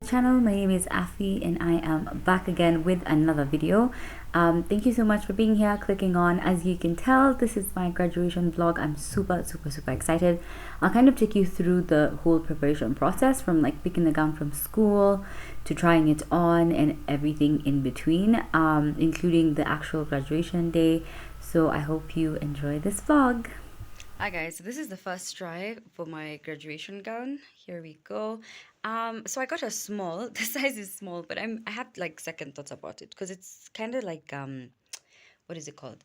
channel. My name is Afi and I am back again with another video. Thank you so much for being here, clicking on. As you can tell, this is my graduation vlog. I'm super excited. I'll kind of take you through the whole preparation process, from like picking the gown from school to trying it on and everything in between, including the actual graduation day. So I hope you enjoy this vlog. Hi guys, so this is the first try for my graduation gown. Here we go. So I got a small. The size is small, but I had like second thoughts about it because it's kind of like what is it called?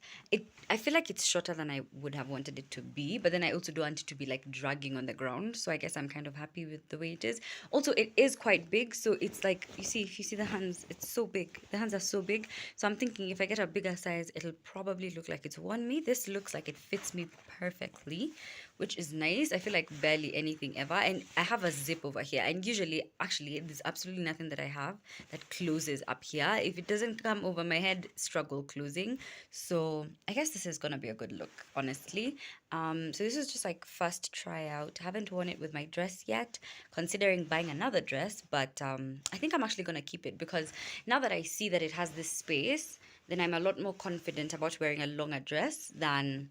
I feel like it's shorter than I would have wanted it to be, but then I also don't want it to be like dragging on the ground. So I guess I'm kind of happy with the way it is. Also, it is quite big, so it's like, if you see the hands, it's so big. The hands are so big. So I'm thinking if I get a bigger size, it'll probably look like it's on me. This looks like it fits me perfectly, which is nice. I feel like barely anything ever. And I have a zip over here. And usually, actually, there's absolutely nothing that I have that closes up here. If it doesn't come over my head, struggle closing. So I guess this is gonna be a good look, honestly. So this is just like first try out. I haven't worn it with my dress yet, considering buying another dress, but I think I'm actually gonna keep it because now that I see that it has this space, then I'm a lot more confident about wearing a longer dress than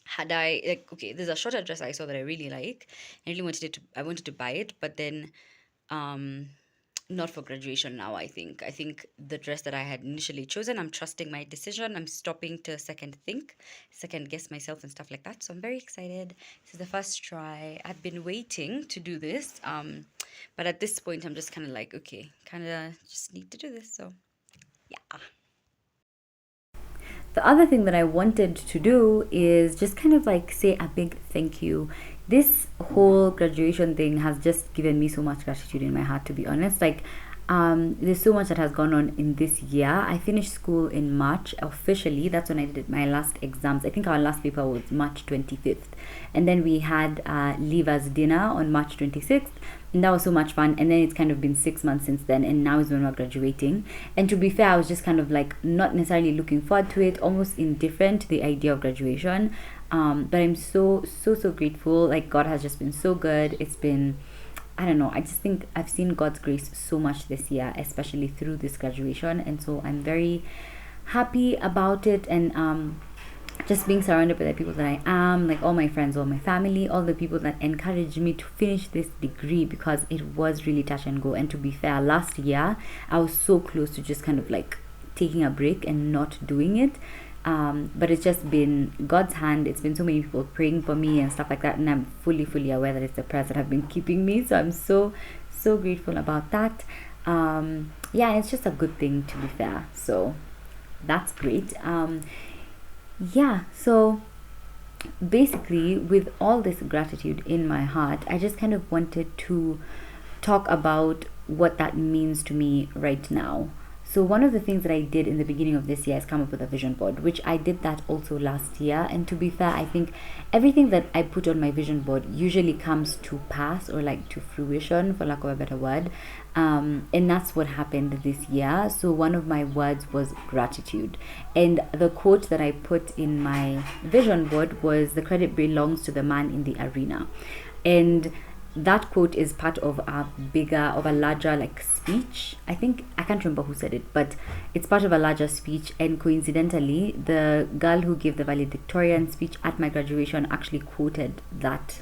had I, like, okay, there's a shorter dress I saw that I really like. I wanted to buy it, but then not for graduation now. I think the dress that I had initially chosen, I'm trusting my decision. I'm stopping to second guess myself and stuff like that. So I'm very excited. This is the first try. I've been waiting to do this, but at this point I'm just kind of like, okay, kind of just need to do this. So yeah. The other thing that I wanted to do is just kind of like say a big thank you. This whole graduation thing has just given me so much gratitude in my heart, to be honest. Like, there's so much that has gone on in this year. I finished school in March officially. That's when I did my last exams. I think our last paper was March 25th. And then we had leavers dinner on March 26th. And that was so much fun. And then it's kind of been 6 months since then. And now is when we're graduating. And to be fair, I was just kind of like not necessarily looking forward to it, almost indifferent to the idea of graduation. But I'm so grateful. Like, God has just been so good. It's been, I don't know, I just think I've seen God's grace so much this year, especially through this graduation. And so I'm very happy about it. And just being surrounded by the people that I am, like all my friends, all my family, all the people that encouraged me to finish this degree, because it was really touch and go. And to be fair, last year I was so close to just kind of like taking a break and not doing it. But it's just been God's hand. It's been so many people praying for me and stuff like that, and I'm fully aware that it's the prayers that have been keeping me. So I'm so grateful about that. Yeah, it's just a good thing, to be fair. So that's great. Yeah, so basically, with all this gratitude in my heart, I just kind of wanted to talk about what that means to me right now. So one of the things that I did in the beginning of this year is come up with a vision board, which I did that also last year. And to be fair, I think everything that I put on my vision board usually comes to pass, or like to fruition, for lack of a better word. And that's what happened this year. So one of my words was gratitude. And the quote that I put in my vision board was, "The credit belongs to the man in the arena." And that quote is part of a larger like speech. I think, I can't remember who said it, but it's part of a larger speech. And coincidentally, the girl who gave the valedictorian speech at my graduation actually quoted that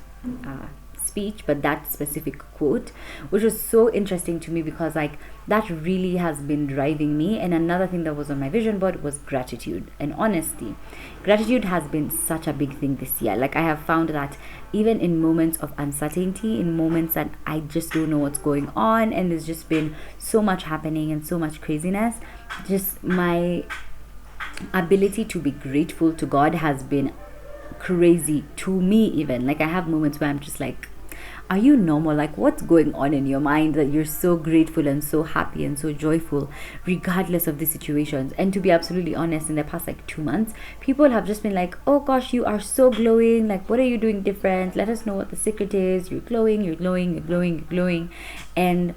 speech, but that specific quote, which was so interesting to me because like that really has been driving me. And another thing that was on my vision board was gratitude and honesty. Gratitude has been such a big thing this year. Like, I have found that even in moments of uncertainty, in moments that I just don't know what's going on, and there's just been so much happening and so much craziness, just my ability to be grateful to God has been crazy to me. Even like, I have moments where I'm just like, are you normal? Like, what's going on in your mind that you're so grateful and so happy and so joyful regardless of the situations? And to be absolutely honest, in the past like 2 months, people have just been like, oh gosh, you are so glowing, like what are you doing different? Let us know what the secret is. You're glowing. And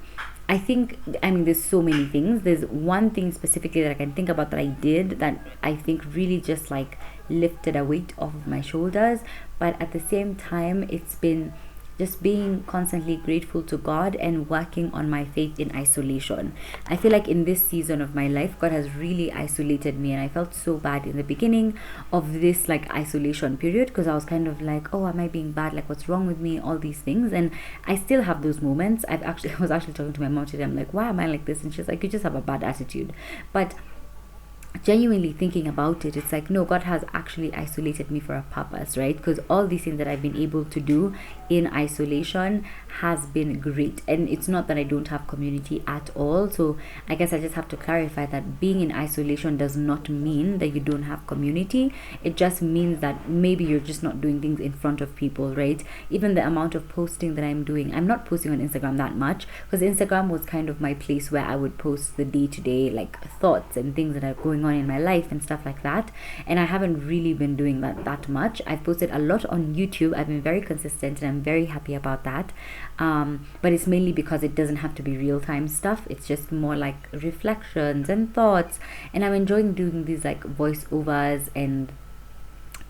I think, I mean, there's so many things. There's one thing specifically that I can think about that I did that I think really just like lifted a weight off of my shoulders. But at the same time, it's been just being constantly grateful to God and working on my faith in isolation. I feel like in this season of my life, God has really isolated me, and I felt so bad in the beginning of this like isolation period, because I was kind of like, oh, am I being bad? Like, what's wrong with me? All these things. And I still have those moments. I was actually talking to my mom today. I'm like, why am I like this? And she's like, you just have a bad attitude. But genuinely thinking about it, it's like, no, God has actually isolated me for a purpose, right? Because all these things that I've been able to do in isolation has been great. And it's not that I don't have community at all. So I guess I just have to clarify that being in isolation does not mean that you don't have community. It just means that maybe you're just not doing things in front of people, right? Even the amount of posting that I'm doing, I'm not posting on Instagram that much, because Instagram was kind of my place where I would post the day-to-day like thoughts and things that are going on in my life and stuff like that. And I haven't really been doing that much. I've posted a lot on YouTube. I've been very consistent, and I'm very happy about that. But it's mainly because it doesn't have to be real-time stuff. It's just more like reflections and thoughts, and I'm enjoying doing these like voiceovers and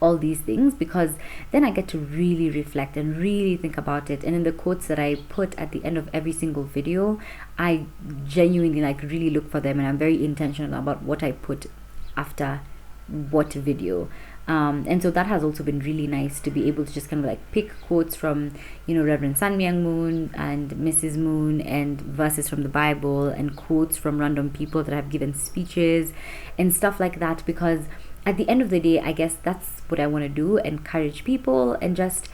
all these things, because then I get to really reflect and really think about it. And in the quotes that I put at the end of every single video, I genuinely like really look for them, and I'm very intentional about what I put after what video. And so that has also been really nice to be able to just kind of like pick quotes from, Reverend San Myung Moon and Mrs. Moon, and verses from the Bible, and quotes from random people that have given speeches and stuff like that. Because at the end of the day, I guess that's what I want to do: encourage people. And just,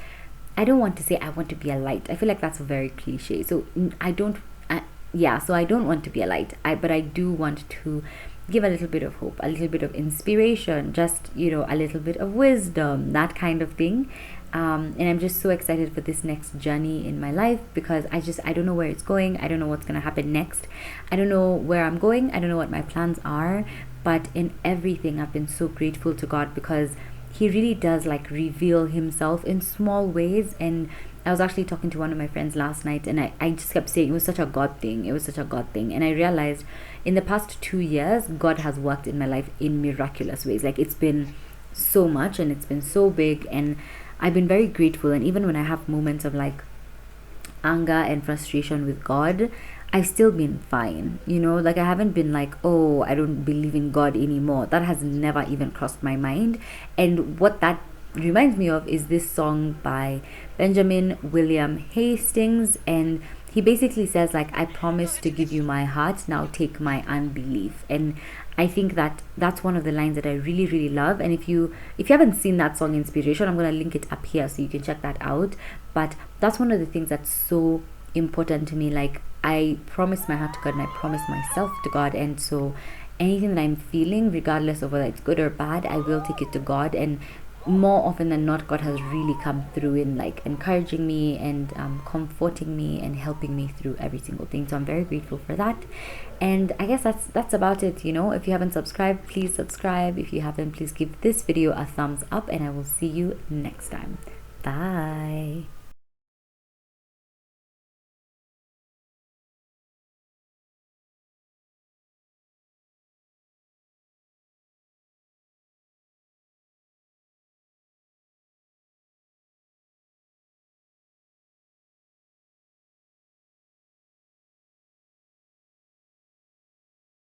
I don't want to say I want to be a light. I feel like that's very cliche. So I don't want to be a light. But I do want to give a little bit of hope, a little bit of inspiration, just a little bit of wisdom, that kind of thing. And I'm just so excited for this next journey in my life, because I don't know where it's going. I don't know what's going to happen next. I don't know where I'm going. I don't know what my plans are. But in everything, I've been so grateful to God, because he really does like reveal himself in small ways. And I was actually talking to one of my friends last night, and I just kept saying it was such a God thing. It was such a God thing. And I realized in the past 2 years, God has worked in my life in miraculous ways. Like, it's been so much, and it's been so big, and I've been very grateful. And even when I have moments of like anger and frustration with God, I've still been fine. Like, I haven't been like, oh, I don't believe in God anymore. That has never even crossed my mind. And what that reminds me of is this song by Benjamin William Hastings, and he basically says like, I promise to give you my heart, now take my unbelief. And I think that that's one of the lines that I really, really love. And if you haven't seen that song Inspiration, I'm going to link it up here so you can check that out. But that's one of the things that's so important to me. Like, I promise my heart to God, and I promise myself to God. And so anything that I'm feeling, regardless of whether it's good or bad, I will take it to God. And more often than not, God has really come through in like encouraging me and comforting me and helping me through every single thing. So I'm very grateful for that. And I guess that's about it. If you haven't subscribed, please subscribe. If you haven't, please give this video a thumbs up, and I will see you next time. Bye.